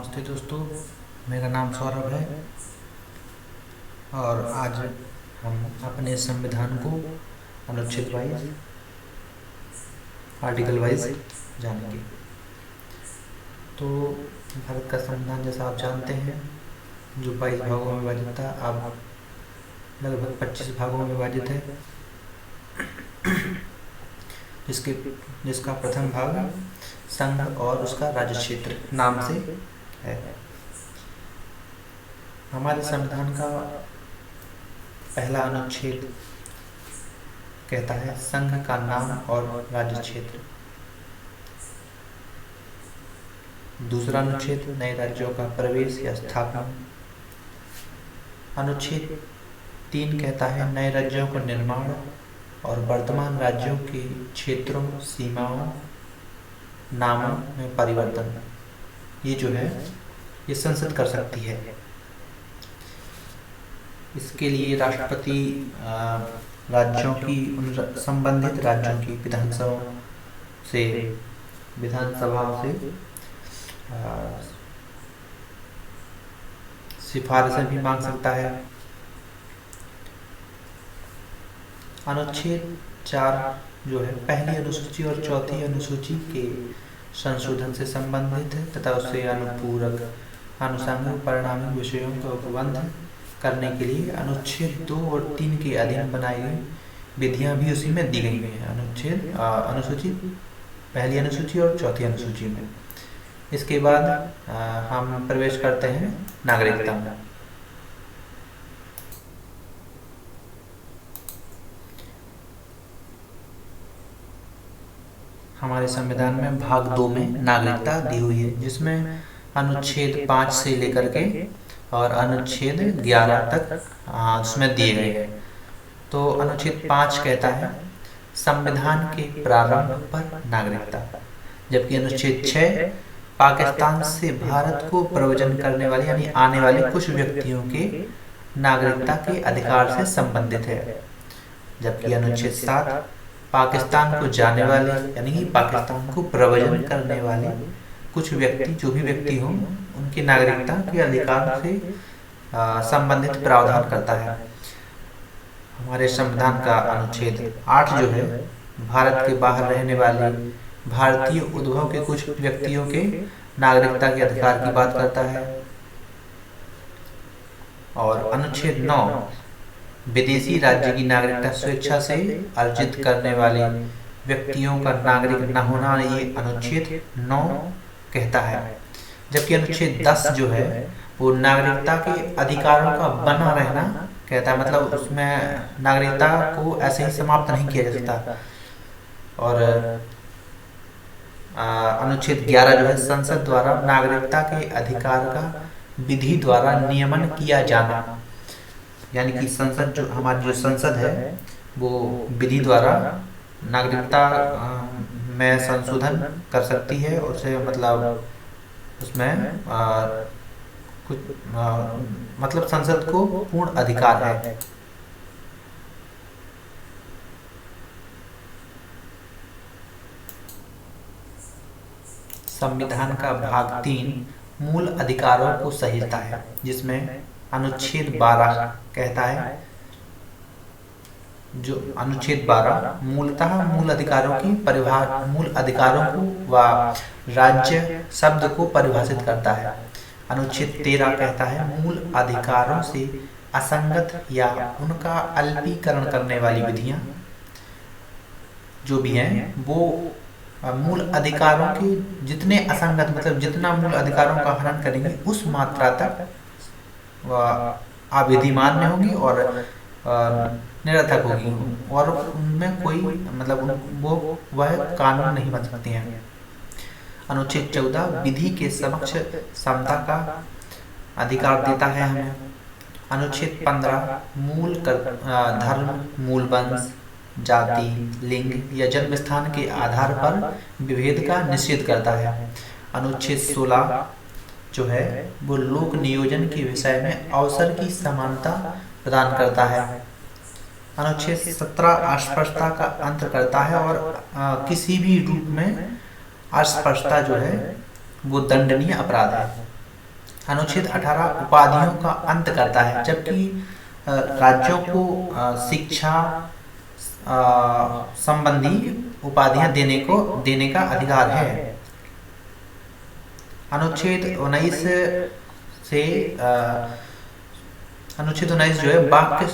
नमस्ते दोस्तों, मेरा नाम सौरभ है और आज हम अपने संविधान को अनुच्छेद वाइज आर्टिकल वाइज जानेंगे। तो भारत का संविधान जैसा आप जानते हैं जो 22 भागों में विभाजित था, अब लगभग 25 भागों में विभाजित है। जिसका प्रथम भाग संघ और उसका राज्य क्षेत्र नाम से है। हमारे संविधान का पहला अनुच्छेद कहता है संघ का नाम और राज्य क्षेत्र। दूसरा अनुच्छेद नए राज्यों का प्रवेश या स्थापना। अनुच्छेद 3 कहता है नए राज्यों का निर्माण और वर्तमान राज्यों के क्षेत्रों, सीमाओं, नामों में परिवर्तन। ये जो है ये संसद कर सकती है। इसके लिए राष्ट्रपति राज्यों की संबंधित राज्यों की विधानसभाओं से सिफारिशें भी मांग सकता है। अनुच्छेद 4 जो है पहली अनुसूची और चौथी अनुसूची के संशोधन से संबंधित है तथा उससे अनुपूरक आनुषंगिक परिणामी विषयों का उपबंध करने के लिए अनुच्छेद 2 और 3 के अधीन बनाई गई विधियां भी उसी में दी गई हैं। अनुसूची पहली अनुसूची और चौथी अनुसूची में। इसके बाद हम प्रवेश करते हैं नागरिकता में। हमारे संविधान में भाग 2 में नागरिकता दी हुई है, जिसमें अनुच्छेद 5 से लेकर के और अनुच्छेद 11 तक उसमें दिए गए हैं। तो अनुच्छेद 5 कहता है संविधान के प्रारंभ पर नागरिकता, जबकि अनुच्छेद 6 पाकिस्तान से भारत को प्रव्रजन करने वाले यानी आने वाले कुछ व्यक्तियों के नागरिकता के अधिकार से संबंधित है। जबकि अनुच्छेद 7 पाकिस्तान को जाने वाले यानी कि पाकिस्तान को प्रव्रजन करने वाले कुछ व्यक्ति जो भी व्यक्ति हों उनकी नागरिकता के अधिकार से संबंधित प्रावधान करता है। हमारे संविधान का अनुच्छेद 8 जो है भारत के बाहर रहने वाले भारतीय उद्भव के कुछ व्यक्तियों के नागरिकता के अधिकार की बात करता है। और अनुच्छेद 9 विदेशी राज्य की नागरिकता स्वेच्छा से अर्जित करने वाले व्यक्तियों का नागरिक न होना, ये अनुच्छेद 9 कहता है। जबकि अनुच्छेद 10 जो है वो नागरिकता के अधिकारों का बना रहना कहता है, मतलब उसमें नागरिकता को ऐसे ही समाप्त नहीं किया जा सकता। और अनुच्छेद 11 जो है संसद द्वारा नागरिकता के अधिकार का विधि द्वारा नियमन किया जाना, यानी कि संसद जो हमारी जो संसद है वो विधि द्वारा नागरिकता में संशोधन कर सकती है। उसे मतलब उसमें कुछ मतलब संसद को पूर्ण अधिकार है। संविधान का भाग 3 मूल अधिकारों को सहेजता है, जिसमें अनुच्छेद 12 कहता है जो अनुच्छेद 12 मूलतः मूल अधिकारों को व राज्य शब्द को परिभाषित करता है। अनुच्छेद 13 कहता है मूल अधिकारों से असंगत या उनका अल्पीकरण करने वाली विधियां जो भी हैं वो मूल अधिकारों के जितने असंगत मतलब जितना मूल अधिकारों का हनन करेंगे उस मात्रा तक अविधिमान्य होगी और निरर्थक होगी और उनमें कोई मतलब वह कानून नहीं बन सकते हैं। अनुच्छेद 14 विधि के समक्ष समता का अधिकार देता है हमें। अनुच्छेद 15 मूल धर्म, मूल वंश, जाति, लिंग या जन्म स्थान के आधार पर विभेद का निषेध करता है। अनुच्छेद 16 जो है वो लोक नियोजन के विषय में अवसर की समानता प्रदान करता है। अनुच्छेद 17 अस्पष्टता का अंत करता है और किसी भी रूप में अस्पष्टता जो है वो दंडनीय अपराध है। अनुच्छेद 18 उपाधियों का अंत करता है, जबकि राज्यों को शिक्षा संबंधी उपाधियां देने का अधिकार है। अनुच्छेद 19 से अनुच्छेद 19 जो है वाक्य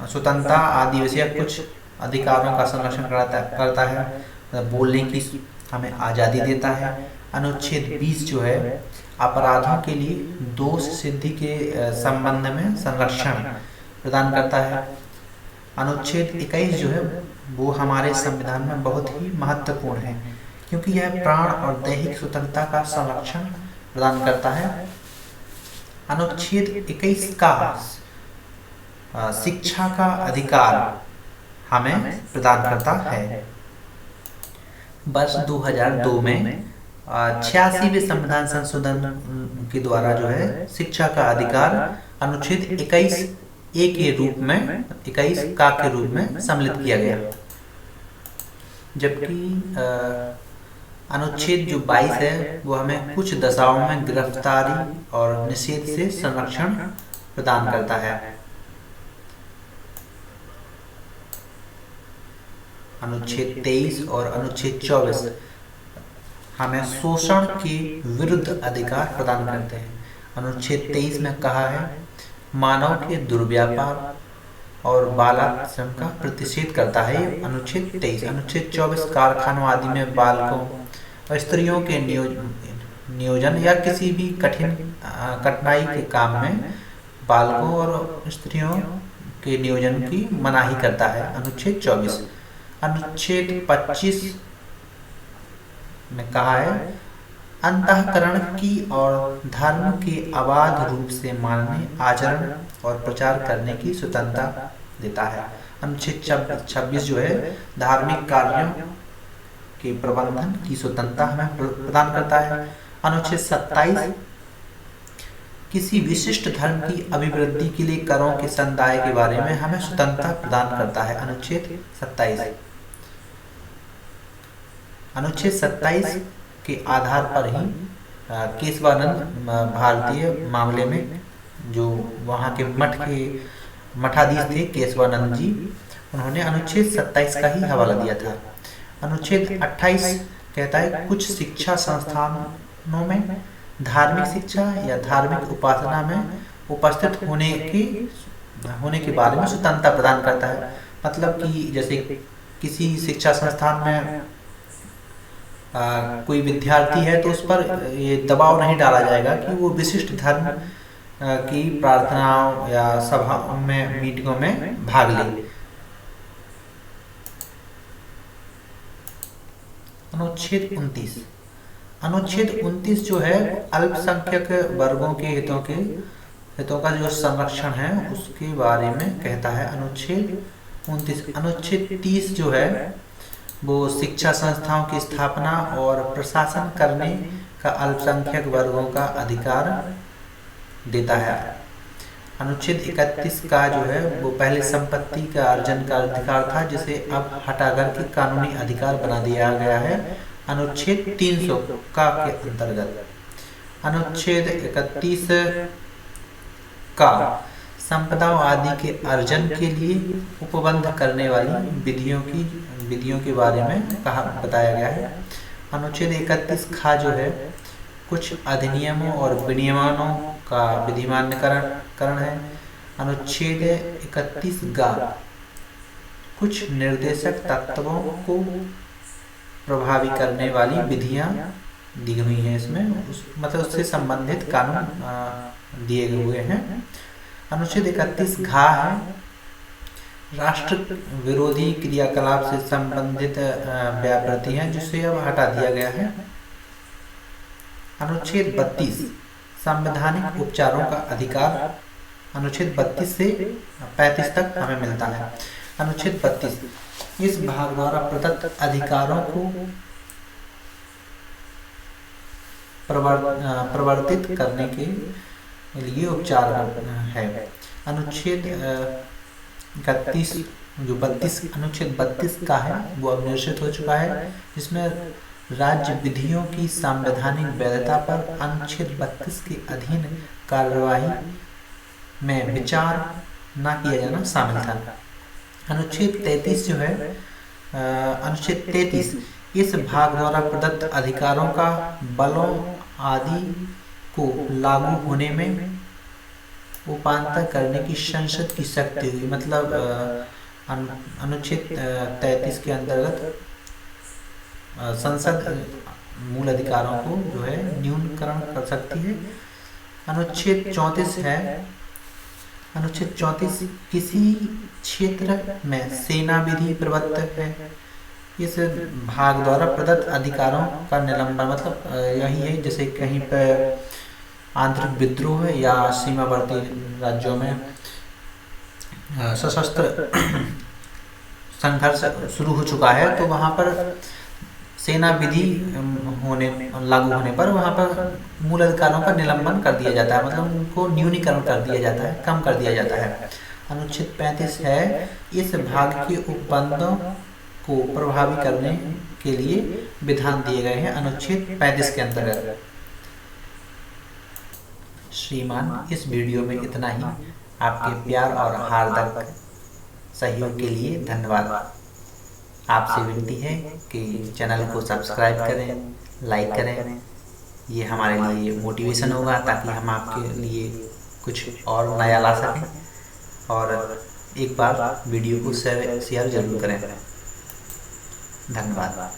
स्वतंत्रता आदि विषयक कुछ अधिकारों का संरक्षण करता है, बोलने की हमें आज़ादी देता है। अनुच्छेद 20 जो है अपराधों के लिए दोष सिद्धि के संबंध में संरक्षण प्रदान करता है। अनुच्छेद 21 जो है वो हमारे संविधान में बहुत ही महत्वपूर्ण है, क्योंकि यह प्राण और दैहिक स्वतंत्रता का संरक्षण प्रदान करता है। अनुच्छेद 21 का शिक्षा का अधिकार हमें प्रदान करता है। वर्ष 2002 में 86वें संविधान संशोधन के द्वारा जो है शिक्षा का अधिकार अनुच्छेद 21 ए के रूप में 21 का के रूप में सम्मिलित किया गया, जबकि अनुच्छेद जो 22 है वो हमें कुछ दशाओं में गिरफ्तारी और निषेध से संरक्षण प्रदान करता है। अनुच्छेद 23 और अनुच्छेद 24 हमें शोषण के विरुद्ध अधिकार प्रदान करते हैं। अनुच्छेद 23 में कहा है मानव के दुर्व्यापार और बाल श्रम का प्रतिषेध करता है अनुच्छेद 23। अनुच्छेद 24 कारखानों आदि में बालकों और स्त्रियों के नियोजन या किसी भी कठिनाई के काम में बालकों और स्त्रियों के नियोजन की मनाही करता है अनुच्छेद 24। अनुच्छेद 25 में कहा है अंतःकरण की और धर्म के अबाध रूप से मानने, आचरण और प्रचार करने की स्वतंत्रता देता है। अनुच्छेद 26 जो है धार्मिक कार्यों के प्रबंधन की स्वतंत्रता हमें प्रदान करता है। अनुच्छेद 27 किसी विशिष्ट धर्म की अभिवृद्धि के लिए करों के संदाय के बारे में हमें स्वतंत्रता प्रदान करता है अनुच्छेद 27। अनुच्छेद 27 के आधार पर ही केशवानंद भारतीय मामले में जो वहाँ के मठाधीश थे केशवानंद जी, उन्होंने अनुच्छेद 27 का ही हवाला दिया था। अनुच्छेद 28 कहता है कुछ शिक्षा संस्थानों में धार्मिक शिक्षा या धार्मिक उपासना में उपस्थित होने के बारे में स्वतंत्रता प्रदान करता है। मतलब कि जैसे किसी शिक्षा संस्थान में कोई विद्यार्थी है तो उस पर ये दबाव नहीं डाला जाएगा कि वो विशिष्ट धर्म की प्रार्थनाओं या सभाओं में मीटिंगों में भाग ले। अनुच्छेद 29 अनुच्छेद 29 जो है अल्पसंख्यक वर्गों के हितों का जो संरक्षण है उसके बारे में कहता है अनुच्छेद 29। अनुच्छेद 30 जो है वो शिक्षा संस्थाओं की स्थापना और प्रशासन करने का अल्पसंख्यक वर्गों का अधिकार देता है। अनुच्छेद 31 का जो है वो पहले संपत्ति का अर्जन का अधिकार था, जिसे अब हटाकर के कानूनी अधिकार बना दिया गया है अनुच्छेद 300 का के अंतर्गत। अनुच्छेद 31 का संपदा आदि के अर्जन के लिए उपबंध करने वाली विधियों के बारे में बताया गया है। अनुच्छेद 31 खा जो है कुछ अधिनियमों और विनियमों का विधिमान्यकरण है। अनुच्छेद 31 गा कुछ निर्देशक तत्वों को प्रभावी करने वाली विधियां दी हुई हैं इसमें, मतलब उससे संबंधित कानून दिए हुए हैं। अनुच्छेद 31 घा है राष्ट्र विरोधी क्रियाकलाप से संबंधित व्यापृति है जिसे अब हटा दिया गया है। अनुच्छेद 32 संवैधानिक उपचारों का अधिकार अनुच्छेद 32 से 35 तक हमें मिलता है। अनुच्छेद 32 इस भाग द्वारा प्रदत्त अधिकारों को प्रवर्तित करने के लिए उपचार है। अनुच्छेद 31 जो 32 अनुच्छेद 32 का है वो अब निश्चित हो चुका है, जिसमें राज्य विधियों की संवैधानिक वैधता पर अनुच्छेद 32 के अधीन कार्यवाही में विचार न किया जाना शामिल था। अनुच्छेद 33 जो है, अनुच्छेद 33 इस भाग द्वारा प्रदत्त अधिकारों का बलों आदि को लागू होने में उपांतर करने की संसद की शक्ति हुई। मतलब अनुच्छेद 33 के अंतर्गत संसद मूल अधिकारों को जो है न्यूनीकरण कर सकती है। अनुच्छेद 34 है, अनुच्छेद 34 किसी क्षेत्र में सेना विधि प्रवर्तक है। इस भाग द्वारा प्रदत्त अधिकारों का निलंबन, मतलब यही है जैसे कहीं पर आंतरिक विद्रोह है या सीमावर्ती राज्यों में सशस्त्र संघर्ष शुरू हो चुका है, तो वहाँ पर सेना विधि लागू होने पर वहाँ पर मूल अधिकारों का निलंबन कर दिया जाता है, मतलब उनको न्यूनीकरण कर दिया जाता है, कम कर दिया जाता है। अनुच्छेद 35 है, इस भाग के उपबंधों को प्रभावी करने के लिए विधान दिए गए हैं अनुच्छेद 35 के अंतर्गत। श्रीमान, इस वीडियो में इतना ही। आपके प्यार और हार्दिक सहयोग के लिए धन्यवाद। आपसे विनती है कि चैनल को सब्सक्राइब करें, लाइक करें। ये हमारे लिए मोटिवेशन होगा ताकि हम आपके लिए कुछ और नया ला सकें। और एक बार वीडियो को शेयर ज़रूर करें। धन्यवाद।